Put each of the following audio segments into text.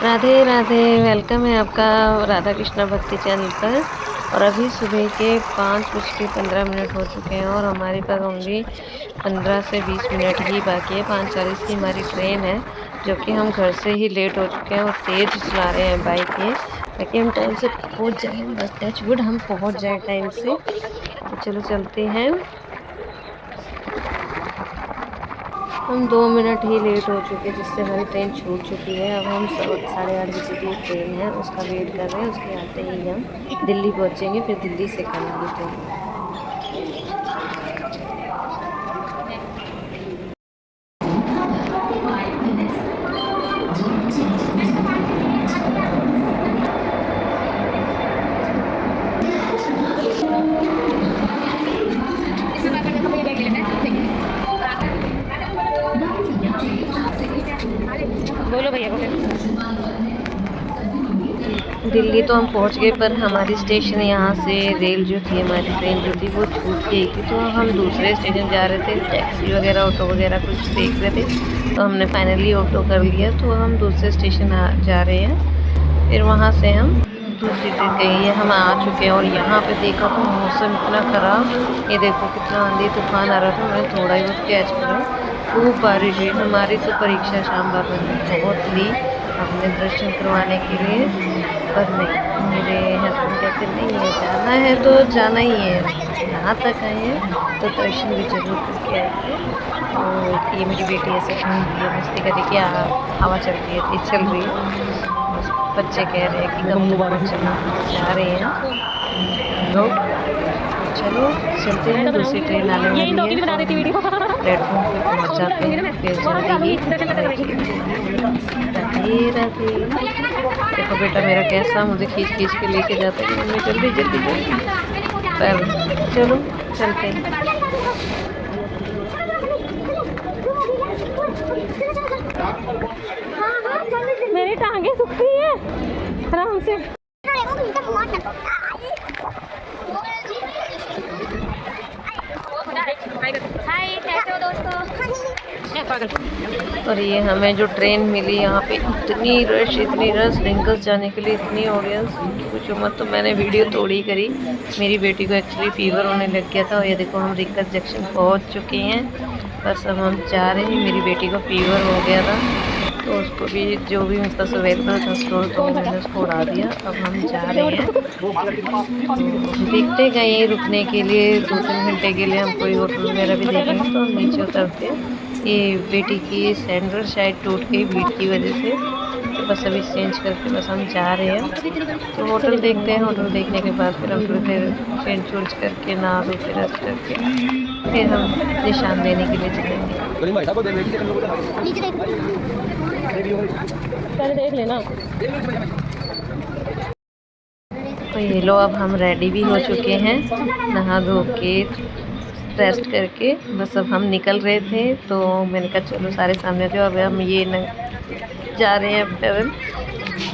Radhe Radhe. Welcome है आपका राधा कृष्णा भक्ति चैनल पर। और अभी सुबह के 5:15 हो चुके हैं और हमारे पास ओनली 15 से 20 मिनट ही बाकी है। 5:40 की हमारी ट्रेन है, जो कि हम घर से ही लेट हो चुके हैं और तेज़ चला रहे हैं बाइक ये, ताकि हम टाइम से पहुंच जाएं। बस टच वुड हम पहुंच जाए टाइम से। तो चलो चलते हैं। हम 2 मिनट ही लेट हो चुके, जिससे हमारी ट्रेन छूट चुकी है। अब हम 8:30 बजे की ट्रेन है, उसका वेट कर रहे हैं। उसके आते ही हम दिल्ली पहुंचेंगे, फिर दिल्ली से करेंगे ट्रेन। बोलो भैया को। दिल्ली तो हम पहुंच गए, पर हमारी स्टेशन यहाँ से रेल जो थी, हमारी ट्रेन जो थी वो छूट गई थी। तो हम दूसरे स्टेशन जा रहे थे, टैक्सी वगैरह ऑटो वगैरह कुछ देख रहे थे। तो हमने फाइनली ऑटो कर लिया, तो हम दूसरे स्टेशन जा रहे हैं। फिर वहाँ से हम दूसरी ट्रेन गई, हम आ चुके हैं। और यहाँ पे देखा तो मौसम इतना ख़राब, ये देखो कितना आंधी तूफान आ रहा था। मैंने थोड़ा ही बहुत कैच करा, खूब बारिश हुई। हमारी तो परीक्षा शाम बाबा ने बहुत ली अपने दर्शन करवाने के लिए, पर नहीं, मेरे हस्बैंड कहते नहीं है, जाना है तो जाना ही है। यहाँ तक आए हैं तो दर्शन भी जरूर करके आएंगे। तो ये मेरी बेटी ऐसे घूम रही है, मस्ती कर रही है, हवा चल रही है, तेज चल रही है। बस बच्चे कह रहे हैं कि कब तक चलना, जा रहे हैं लोग। चलो चलते हैं, दूसरी ट्रेन आने वाली है। प्लेटफॉर्म पे पहुँच जाते हैं फिर जल्दी ही। राधे देखो बेटा मेरा कैसा मुझे खींच खींच के लेके जाता है, मम्मी जल्दी जल्दी जल्दी। पर चलो चलते हैं। मेरी टांगे दुख रही है आराम से। हाय, कैसे हो दोस्तों? और ये हमें जो ट्रेन मिली, यहाँ पे इतनी रश रिंकल्स जाने के लिए, इतनी ऑडियंस कुछ मत। तो मैंने वीडियो थोड़ी करी। मेरी बेटी को एक्चुअली फीवर होने लग गया था। और ये देखो हम रिंकल्स जंक्शन पहुँच चुके हैं। बस अब हम जा रहे हैं। मेरी बेटी को फीवर हो गया था, तो उसको भी जो भी मेरे पास अवेलेबल था स्टोर, तो मैंने उसको उड़ा दिया। अब हम जा रहे हैं, तो देखते गए यहीं रुकने के लिए 2-3 घंटे के लिए। हम कोई होटल वगैरह भी देखेंगे तो हम नीचे उतरते हैं। ये बेटी की सैंडल शायद टूट गई भीड़ की वजह से, तो बस अभी चेंज करके बस हम जा रहे हैं। तो होटल देखते हैं, होटल देखने के बाद फिर हम थोड़ी देर चेंज चूंज करके नहा धो के रेस्ट करके फिर हम निशान लेने के लिए चलेंगे। देख लेना। तो ये लो, अब हम रेडी भी हो चुके हैं, नहा धो के रेस्ट करके। बस अब हम निकल रहे थे, तो मैंने कहा चलो सारे सामने जो अब हम ये जा रहे हैं पैदल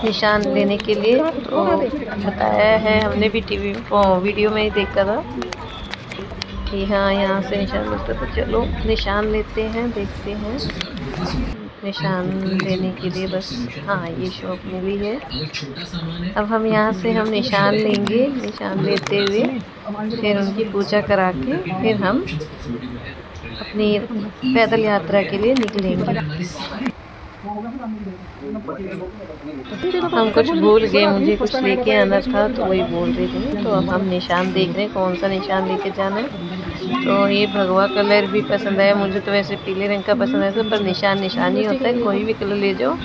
निशान लेने के लिए। तो बताया है हमने भी टीवी वीडियो में ही देखा था कि हाँ यहाँ से निशान मिलता। तो चलो निशान लेते हैं, देखते हैं निशान लेने के लिए। बस हाँ ये शॉप मिली है। अब हम यहाँ से हम निशान लेंगे, निशान लेते हुए फिर उनकी पूजा करा के फिर हम अपनी पैदल यात्रा के लिए निकलेंगे। हम कुछ भूल गए, मुझे कुछ लेके आना था, तो वही बोल रही थी। तो अब हम निशान देख रहे हैं कौन सा निशान लेके जाना है। तो ये भगवा कलर भी पसंद आया मुझे, तो वैसे पीले रंग का पसंद आया, पर निशान निशान ही होता है, कोई भी कलर ले जाओ,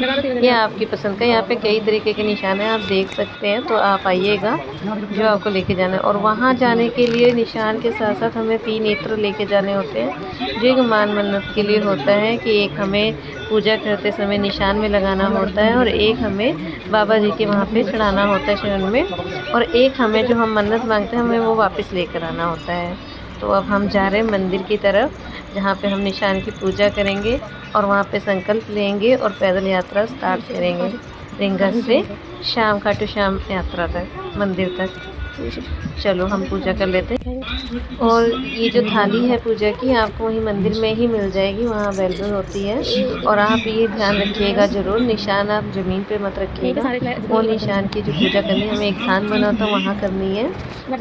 ये आपकी पसंद का। यहाँ पे कई तरीके के निशान हैं, आप देख सकते हैं। तो आप आइएगा जो आपको लेके जाना है। और वहाँ जाने के लिए निशान के साथ साथ हमें 3 इत्र लेके जाने होते हैं, जो एक मान मन्नत के लिए होता है कि एक हमें पूजा करते समय निशान में लगाना होता है, और एक हमें बाबा जी के वहाँ पे चढ़ाना होता है शरण में, और एक हमें जो हम मन्नत मांगते हैं हमें वो वापस लेकर आना होता है। तो अब हम जा रहे हैं मंदिर की तरफ, जहाँ पे हम निशान की पूजा करेंगे और वहाँ पे संकल्प लेंगे और पैदल यात्रा स्टार्ट करेंगे रिंगस से शाम खाटू श्याम यात्रा तक, मंदिर तक। चलो हम पूजा कर लेते हैं। और ये जो थाली है पूजा की आपको वहीं मंदिर में ही मिल जाएगी, वहाँ अवेलेबल होती है। और आप ये ध्यान रखिएगा ज़रूर, निशान आप ज़मीन पे मत रखिएगा। वो निशान की जो पूजा करनी है, हमें एक थान बना होता वहाँ करनी है।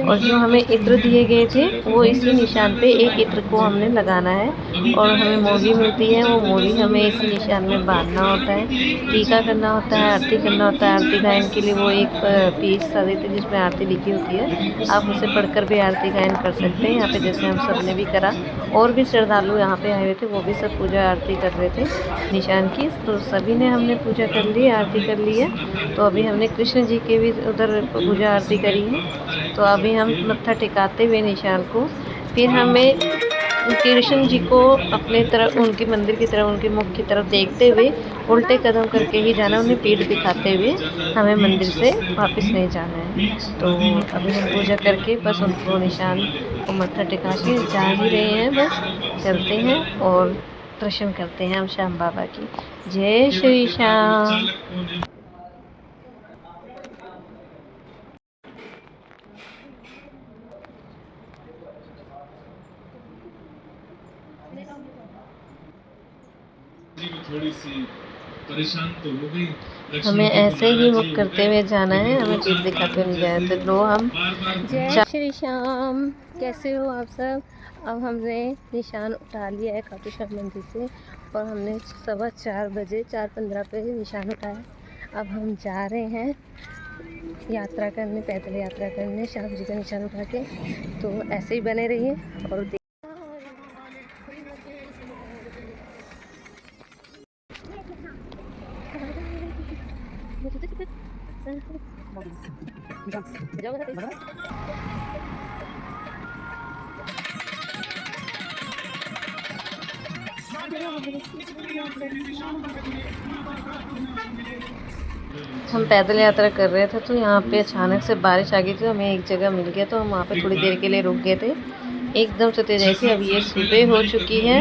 और जो हमें इत्र दिए गए थे वो इसी निशान पे एक इत्र को हमने लगाना है। और हमें मोरी मिलती है, वो मोरी हमें इसी निशान में बांधना होता है, टीका करना होता है, आरती करना होता है। आरती गायन के लिए वो एक पीस सा देते जिसमें आरती लिखी होती है, आप उसे पढ़कर भी आरती गायन कर सकते हैं। यहाँ पे जैसे हम सब ने भी करा, और भी श्रद्धालु यहाँ पे आए हुए थे, वो भी सब पूजा आरती कर रहे थे निशान की। तो सभी ने हमने पूजा कर ली, आरती कर ली है। तो अभी हमने कृष्ण जी के भी उधर पूजा आरती करी है। तो अभी हम मत्था टिकाते हुए निशान को, फिर हमें कृष्ण जी को अपने तरफ, उनके मंदिर की तरफ, उनके मुख की तरफ देखते हुए उल्टे कदम करके ही जाना, उन्हें पीठ दिखाते हुए हमें मंदिर से वापस नहीं जाना है। तो अभी हम पूजा करके बस उनको निशान को मत्था टिका के जा ही रहे हैं, बस चलते हैं और दर्शन करते हैं हम श्याम बाबा की। जय श्री श्याम। थोड़ी सी परेशान तो हो गई। हमें ऐसे ही मुख करते हुए जाना है, हमें पीठ दिखाते हुए नहीं जाना। तो लो हम जय श्री श्याम। कैसे हो आप सब? अब हमने निशान उठा लिया है खाटू श्याम मंदिर से, और हमने 4:15 बजे 4:15 पे निशान उठाया। अब हम जा रहे हैं यात्रा करने, पैदल यात्रा करने श्याम जी का निशान उठा के। तो ऐसे ही बने रहिए और हम पैदल यात्रा कर रहे थे, तो यहाँ पे अचानक से बारिश आ गई थी। हमें एक जगह मिल गया, तो हम वहाँ पे थोड़ी देर के लिए रुक गए थे। एकदम से तेज आई थी। अब ये सुबह हो चुकी है,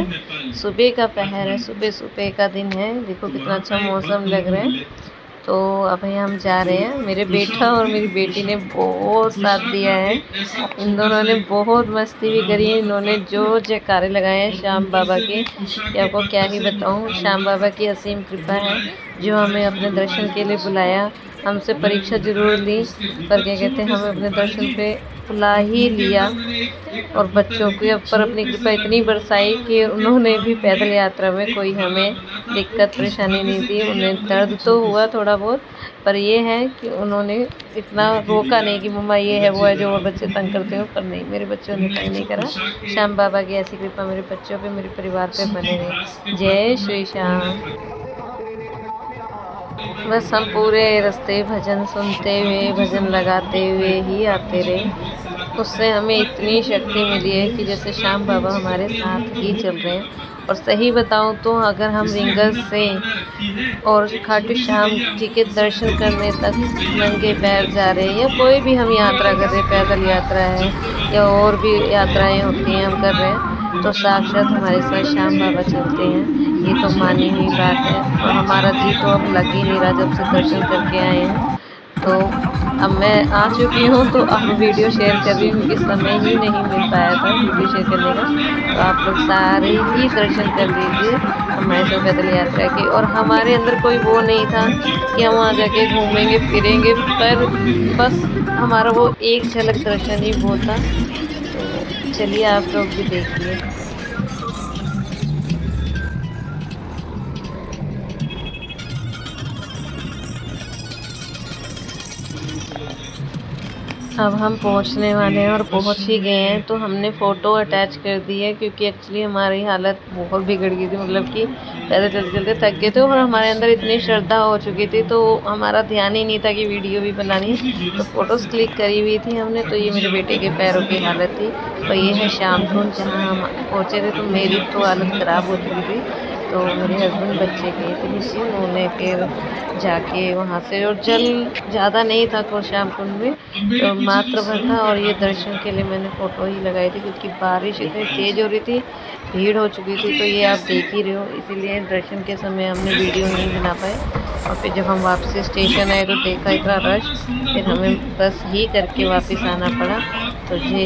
सुबह का पहर है, सुबह सुबह का दिन है। देखो कितना अच्छा मौसम लग रहा है। तो अभी हम जा रहे हैं। मेरे बेटा और मेरी बेटी ने बहुत साथ दिया है, इन दोनों ने बहुत मस्ती भी करी है। इन्होंने जो जयकारे लगाए हैं श्याम बाबा के, कि आपको क्या ही बताऊं। श्याम बाबा की असीम कृपा है जो हमें अपने दर्शन के लिए बुलाया। हमसे परीक्षा जरूर ली, पर क्या कहते हैं, हमें अपने दर्शन पे बुला ही लिया। और बच्चों के ऊपर अपनी कृपा इतनी बरसाई कि उन्होंने भी पैदल यात्रा में कोई हमें दिक्कत परेशानी नहीं दी। उन्हें दर्द तो हुआ थोड़ा बहुत, पर ये है कि उन्होंने इतना रोका नहीं कि मम्मा ये है वो है जो और बच्चे तंग करते हो, पर नहीं, मेरे बच्चों ने तंग नहीं करा। श्याम बाबा की ऐसी कृपा मेरे बच्चों पे, मेरे परिवार पे बने रहे। जय श्री श्याम। बस हम पूरे रास्ते भजन सुनते हुए, भजन लगाते हुए ही आते रहे। उससे हमें इतनी शक्ति मिली है कि जैसे श्याम बाबा हमारे साथ ही चल रहे हैं। और सही बताऊं तो अगर हम रिंगस से और खाटू श्याम जी के दर्शन करने तक नंगे पैर जा रहे हैं, या कोई भी हम यात्रा कर रहे हैं, पैदल यात्रा है या और भी यात्राएं होती हैं हम कर रहे हैं, तो साक्षात हमारे साथ श्याम बाबा चलते हैं। ये तो मानी हुई बात है। और हमारा जी तो अब लग ही नहीं रहा जब से दर्शन करके आए हैं। तो अब मैं आ चुकी हूँ, तो अब वीडियो शेयर कर रही हूँ क्योंकि समय ही नहीं मिल पाया था वीडियो शेयर करने का। तो आप लोग सारे ही दर्शन कर लीजिए हमारे साथ पैदल यात्रा के। और हमारे अंदर कोई वो नहीं था कि हम वहाँ जाके घूमेंगे फिरेंगे, पर बस हमारा वो एक झलक दर्शन ही वो था। तो चलिए आप लोग भी देखिए। अब हम पहुंचने वाले हैं और पहुंच ही गए हैं। तो हमने फ़ोटो अटैच कर दी है क्योंकि एक्चुअली हमारी हालत बहुत बिगड़ गई थी, मतलब कि पैदल चलते चलते थक गए थे और हमारे अंदर इतनी श्रद्धा हो चुकी थी, तो हमारा ध्यान ही नहीं था कि वीडियो भी बनानी है। तो फ़ोटोज़ क्लिक करी हुई थी हमने। तो ये मेरे बेटे के पैरों की हालत थी। तो ये है श्याम कुंड जहाँ हम पहुँचे थे। तो मेरी तो हालत ख़राब हो चुकी थी, तो मेरे हस्बैंड बच्चे गए थे नीचे, उन्होंने फिर जाके वहाँ से, और जल ज़्यादा नहीं था शाम कुंड में, तो मात्र भर था। और ये दर्शन के लिए मैंने फ़ोटो ही लगाई थी क्योंकि बारिश इतनी तेज़ हो रही थी, भीड़ हो चुकी थी। तो ये आप देख ही रहे हो, इसीलिए दर्शन के समय हमने वीडियो नहीं बना पाए। और फिर जब हम वापसी स्टेशन आए तो देखा इतना रश, फिर हमें बस ही करके वापस आना पड़ा। तो ये